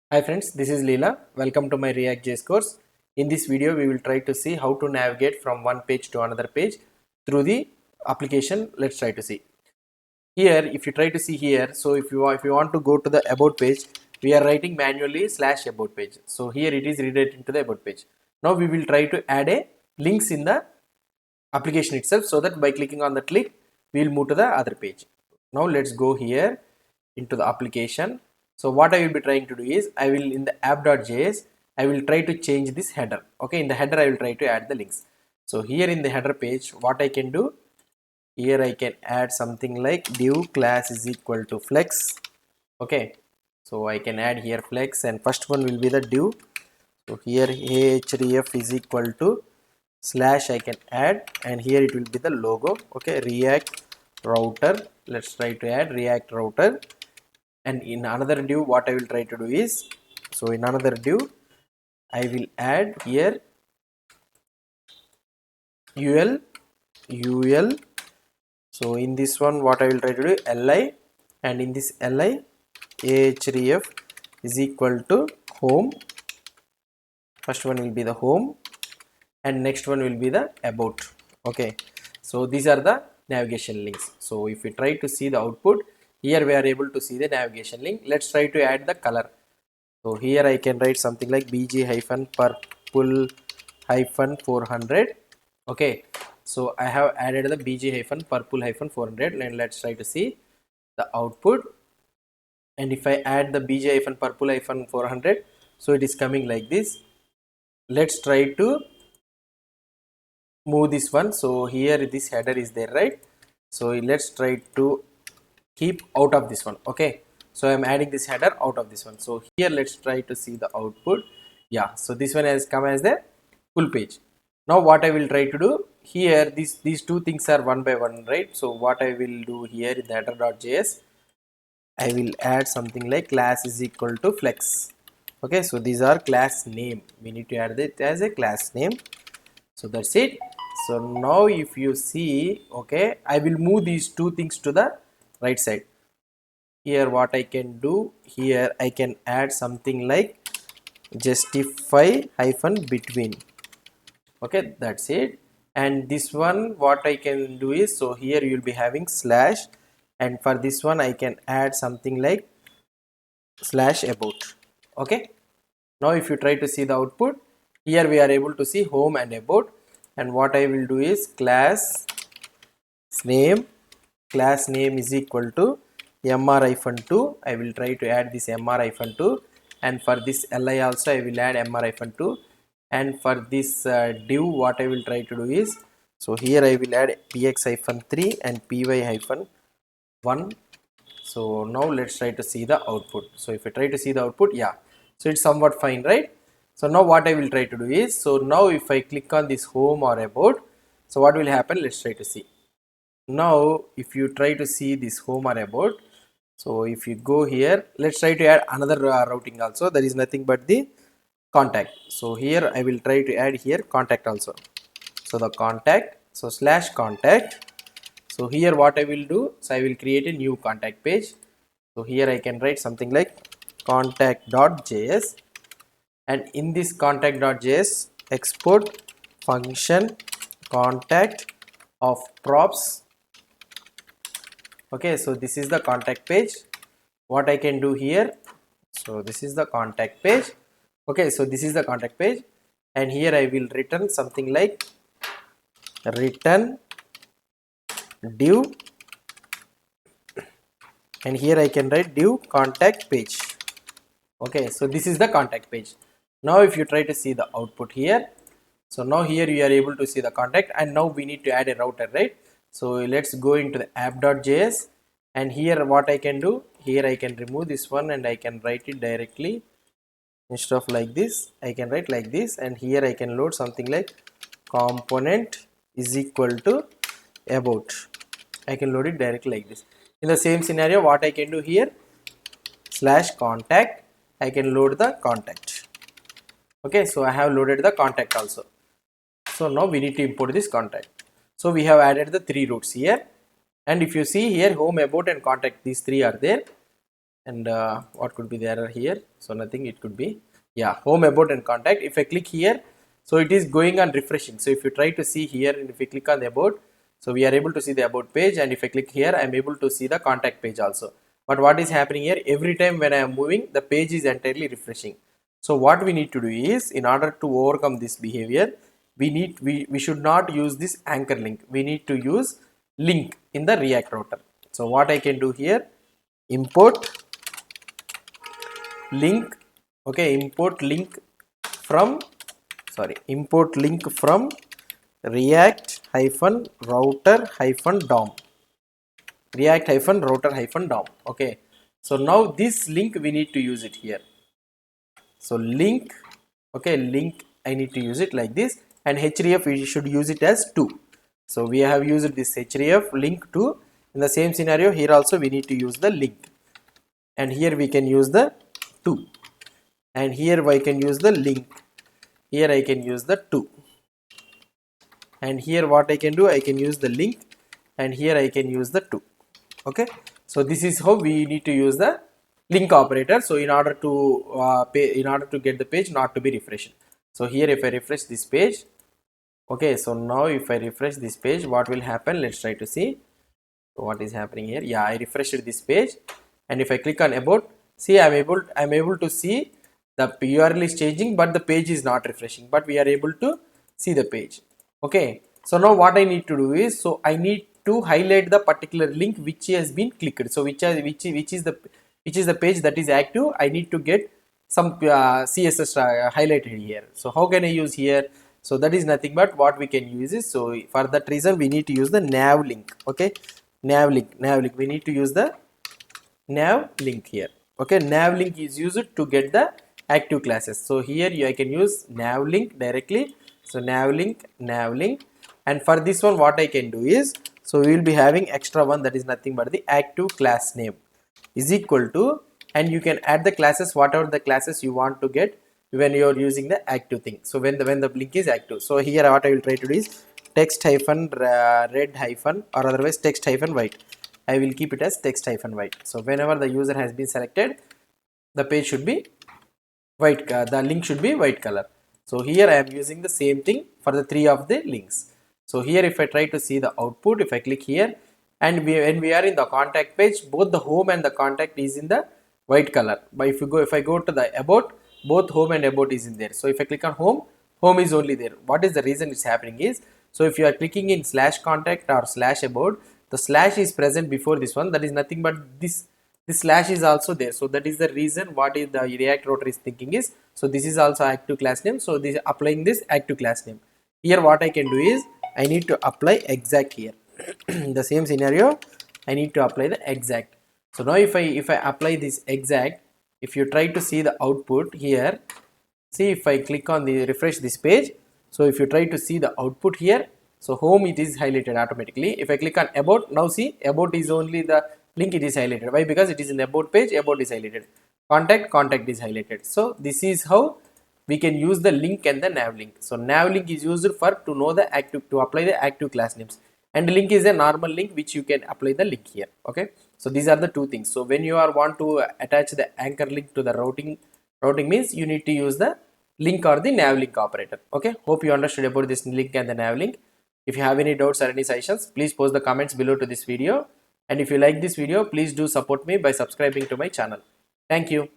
Hi friends, this is Leela. Welcome to my React.js course. In this video, we will try to see how to navigate from one page to another page through the application. Let's try to see. Here, if you try to see here, so if you want to go to the about page, we are writing manually /about page. So here it is redirecting to the about page. Now we will try to add a links in the application itself, so that by clicking on that link, we will move to the other page. Now let's go here into the application. So what I will be trying to do is, I will in the app.js, I will try to change this header. Okay, in the header I will try to add the links. So here in the header page, what I can do, here I can add something like div class is equal to flex. Okay, so I can add here flex, and first one will be the div. So here href is equal to slash I can add, and here it will be the logo. Okay, react router. Let's try to add react router. And in another div, what I will try to do is, so in another div I will add here ul. So in this one, what I will try to do, li, and in this li ahref is equal to home. First one will be the home, and next one will be the about. Okay, so these are the navigation links. So if we try to see the output, here we are able to see the navigation link. Let's try to add the color. So here I can write something like bg hyphen purple hyphen 400. Okay, so I have added the bg hyphen purple hyphen 400, and let's try to see the output. And if I add the bg hyphen purple hyphen 400, so it is coming like this. Let's try to move this one. So here this header is there, right? So let's try to keep out of this one. Okay, so I'm adding this header out of this one. So here let's try to see the output. Yeah, so this one has come as the full page. Now what I will try to do here, these two things are one by one, right? So what I will do here in the header.js, I will add something like class is equal to flex. Okay, so these are class name. We need to add it as a class name. So that's it. So now if you see, okay, I will move these two things to the right side. Here what I can do, here I can add something like justify hyphen between. Okay, that's it. And this one, what I can do is, so here you will be having slash, and for this one I can add something like slash about. Okay, now if you try to see the output, here we are able to see home and about. And what I will do is class name is equal to mr-2. I will try to add this mr-2, and for this li also I will add mr-2. And for this div, what I will try to do is, so here I will add px-3 and py-1. So now let's try to see the output. So if I try to see the output, yeah, so it's somewhat fine, right? So now what I will try to do is, so now if I click on this home or about, so what will happen, let's try to see. Now if you try to see this home or about, so if you go here, let's try to add another routing also. There is nothing but the contact. So here I will try to add here contact also. So the contact, so slash contact. So here what I will do, so I will create a new contact page. So here I can write something like contact.js, and in this contact.js export function contact of props. Okay, so this is the contact page. What I can do here, so this is the contact page. Okay, so this is the contact page, and here I will return something like return div, and here I can write div contact page. Okay, so this is the contact page. Now if you try to see the output here, so now here you are able to see the contact, and now we need to add a router, right? So let's go into the app.js, and here what I can do, here I can remove this one and I can write it directly. Instead of like this, I can write like this, and here I can load something like component is equal to about. I can load it directly like this. In the same scenario, what I can do here, slash contact, I can load the contact. Okay, so I have loaded the contact also. So now we need to import this contact. So we have added the three routes here, and if you see here, home, about and contact, these three are there. and what could be the error here? So nothing, it could be, yeah, home, about and contact. If I click here, so it is going on refreshing. So if you try to see here and if we click on the about, so we are able to see the about page, and if I click here I am able to see the contact page also. But what is happening here, every time when I am moving, the page is entirely refreshing. So what we need to do is, in order to overcome this behavior, we should not use this anchor link, we need to use link in the React router. So what I can do here, import link, okay, import link from, import link from react hyphen router hyphen dom, react hyphen router hyphen dom. Okay, so now this link we need to use it here. So link, okay, link I need to use it like this, and href we should use it as 2. So we have used this href link 2. In the same scenario here also we need to use the link, and here we can use the 2, and here I can use the link, here I can use the 2, and here what I can do, I can use the link, and here I can use the 2. Okay, so this is how we need to use the link operator. So in order to get the page not to be refreshed. So here if I refresh this page, okay, so now if I refresh this page, what will happen, let's try to see. So what is happening here, yeah, I refreshed this page, and if I click on about, see I'm able to see the URL is changing, but the page is not refreshing, but we are able to see the page. Okay, so now what I need to do is, so I need to highlight the particular link which has been clicked. So which is the page that is active, I need to get some CSS highlighted here. So how can I use here? So that is nothing but what we can use is, so for that reason we need to use the nav link. Okay, nav link, we need to use the nav link here. Okay, nav link is used to get the active classes. So here I can use nav link directly. So nav link, and for this one what I can do is, so we will be having extra one, that is nothing but the active class name is equal to, and you can add the classes, whatever the classes you want to get when you are using the active thing. So when the link is active, so here what I will try to do is text hyphen red hyphen, or otherwise text hyphen white. I will keep it as text hyphen white. So whenever the user has been selected, the page should be white, the link should be white color. So here I am using the same thing for the 3 of the links. So here if I try to see the output, if I click here, and when we are in the contact page, both the home and the contact is in the white color. But if I go to the about, both home and about is in there. So if I click on home is only there. What is the reason it's happening is, so if you are clicking in slash contact or slash about, the slash is present before this one, that is nothing but this slash is also there. So that is the reason what is the React router is thinking is, so this is also active class name, so this applying this active class name. Here what I can do is, I need to apply exact here. In the same scenario I need to apply the exact. So now if I apply this exact, if you try to see the output here, see if I click on the refresh this page, so if you try to see the output here, so home it is highlighted automatically. If I click on about, now see about is only the link, it is highlighted. Why? Because it is in the about page, about is highlighted. Contact is highlighted. So this is how we can use the link and the nav link. So nav link is used for to know the active, to apply the active class names, and link is a normal link which you can apply the link here. Okay, so these are the two things. So when you are want to attach the anchor link to the routing means you need to use the link or the nav link operator. Okay, hope you understood about this link and the nav link. If you have any doubts or any suggestions, please post the comments below to this video, and if you like this video, please do support me by subscribing to my channel. Thank you.